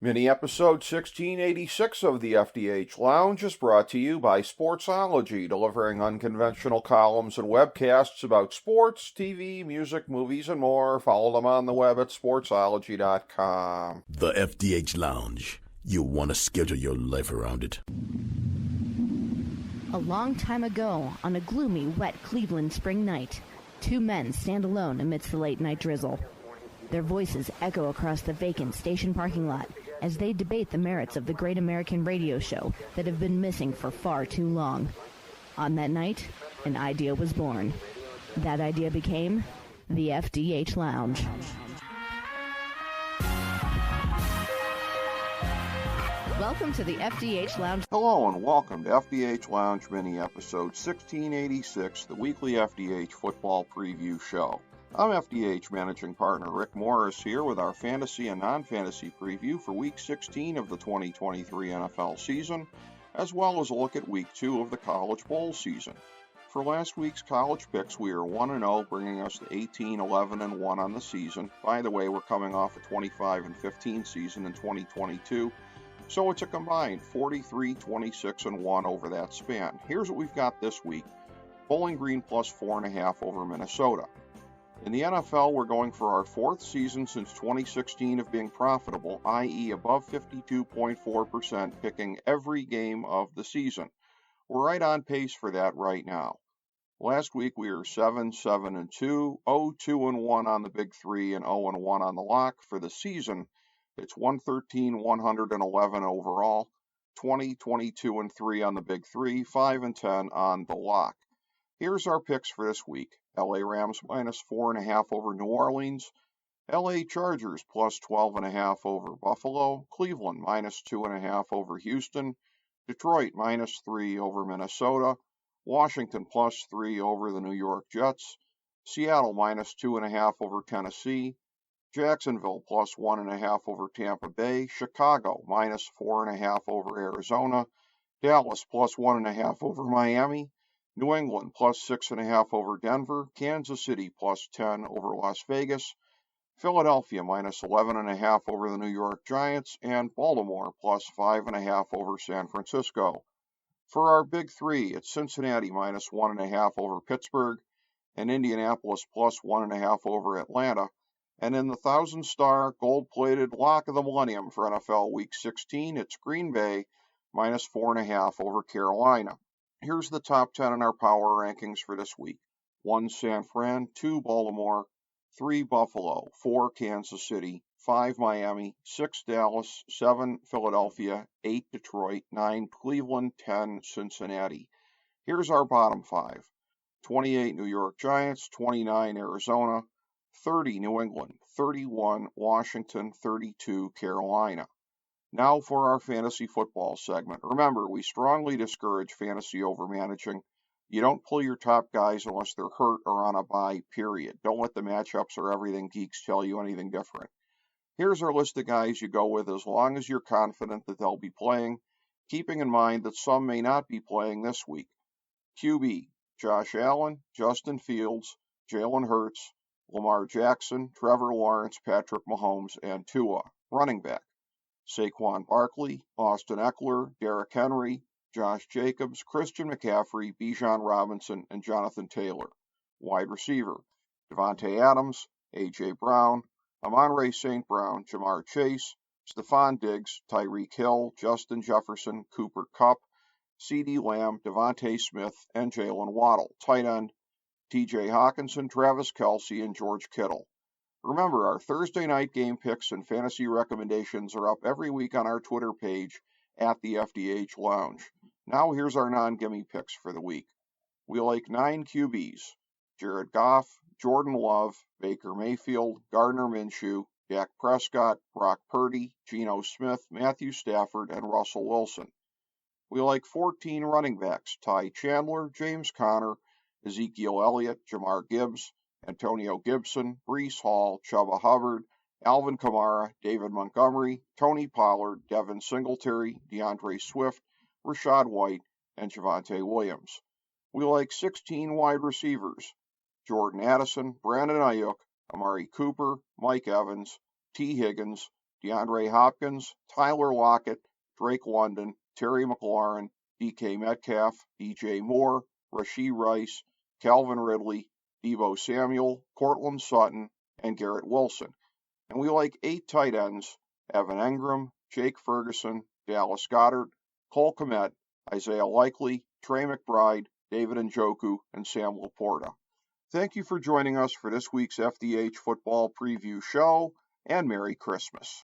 Mini episode 1686 of the FDH Lounge is brought to you by Sportsology, delivering unconventional columns and webcasts about sports, TV, music, movies, and more. Follow them on the web at sportsology.com. The FDH Lounge. You want to schedule your life around it. A long time ago, on a gloomy, wet Cleveland spring night, two men stand alone amidst the late-night drizzle. Their voices echo across the vacant station parking lot as they debate the merits of the great American radio show that have been missing for far too long. On that night, an idea was born. That idea became the FDH Lounge. Welcome to the FDH Lounge. Hello and welcome to FDH Lounge Mini episode 1686, the weekly FDH football preview show. I'm FDH Managing Partner Rick Morris here with our fantasy and non-fantasy preview for Week 16 of the 2023 NFL season, as well as a look at Week 2 of the College Bowl season. For last week's college picks, we are 1-0, bringing us to 18-11-1 on the season. By the way, we're coming off a 25-15 season in 2022, so it's a combined 43-26-1 over that span. Here's what we've got this week. Bowling Green plus 4.5 over Minnesota. In the NFL, we're going for our fourth season since 2016 of being profitable, i.e. above 52.4%, picking every game of the season. We're right on pace for that right now. Last week we were 7-7-2, 0-2-1 on the Big Three, and 0-1 on the lock. For the season, it's 113-111 overall, 20-22-3 on the Big Three, 5-10 on the lock. Here's our picks for this week. LA Rams minus 4.5 over New Orleans. LA Chargers plus 12.5 over Buffalo. Cleveland minus 2.5 over Houston. Detroit minus 3 over Minnesota. Washington plus 3 over the New York Jets. Seattle minus 2.5 over Tennessee. Jacksonville plus 1.5 over Tampa Bay. Chicago minus 4.5 over Arizona. Dallas plus 1.5 over Miami. New England plus 6.5 over Denver. Kansas City plus 10 over Las Vegas. Philadelphia minus 11.5 over the New York Giants. And Baltimore plus 5.5 over San Francisco. For our Big Three, it's Cincinnati minus 1.5 over Pittsburgh. And Indianapolis plus 1.5 over Atlanta. And in the 1,000-star gold-plated lock of the millennium for NFL Week 16, it's Green Bay minus 4.5 over Carolina. Here's the top 10 in our power rankings for this week. 1 San Fran, 2 Baltimore, 3 Buffalo, 4 Kansas City, 5 Miami, 6 Dallas, 7 Philadelphia, 8 Detroit, 9 Cleveland, 10 Cincinnati. Here's our bottom 5. 28 New York Giants, 29 Arizona, 30 New England, 31 Washington, 32 Carolina. Now for our fantasy football segment. Remember, we strongly discourage fantasy overmanaging. You don't pull your top guys unless they're hurt or on a bye, period. Don't let the matchups or everything geeks tell you anything different. Here's our list of guys you go with as long as you're confident that they'll be playing, keeping in mind that some may not be playing this week. QB, Josh Allen, Justin Fields, Jalen Hurts, Lamar Jackson, Trevor Lawrence, Patrick Mahomes, and Tua. Running back, Saquon Barkley, Austin Eckler, Derrick Henry, Josh Jacobs, Christian McCaffrey, Bijan Robinson, and Jonathan Taylor. Wide receiver, Devontae Adams, A.J. Brown, Amon-Ra St. Brown, Jamar Chase, Stephon Diggs, Tyreek Hill, Justin Jefferson, Cooper Kupp, CeeDee Lamb, Devontae Smith, and Jalen Waddle. Tight end, T.J. Hawkinson, Travis Kelce, and George Kittle. Remember, our Thursday night game picks and fantasy recommendations are up every week on our Twitter page at the FDH Lounge. Now here's our non-gimme picks for the week. We like 9 QBs: Jared Goff, Jordan Love, Baker Mayfield, Gardner Minshew, Dak Prescott, Brock Purdy, Geno Smith, Matthew Stafford, and Russell Wilson. We like 14 running backs: Ty Chandler, James Conner, Ezekiel Elliott, Jahmyr Gibbs, Antonio Gibson, Breece Hall, Chuba Hubbard, Alvin Kamara, David Montgomery, Tony Pollard, Devin Singletary, DeAndre Swift, Rachaad White, and Javonte Williams. We like 16 wide receivers: Jordan Addison, Brandon Ayuk, Amari Cooper, Mike Evans, T. Higgins, DeAndre Hopkins, Tyler Lockett, Drake London, Terry McLaurin, DK Metcalf, DJ Moore, Rashee Rice, Calvin Ridley, Deebo Samuel, Courtland Sutton, and Garrett Wilson. And we like 8 tight ends: Evan Engram, Jake Ferguson, Dallas Goedert, Cole Kmet, Isaiah Likely, Trey McBride, David Njoku, and Sam Laporta. Thank you for joining us for this week's FDH Football Preview Show, and Merry Christmas.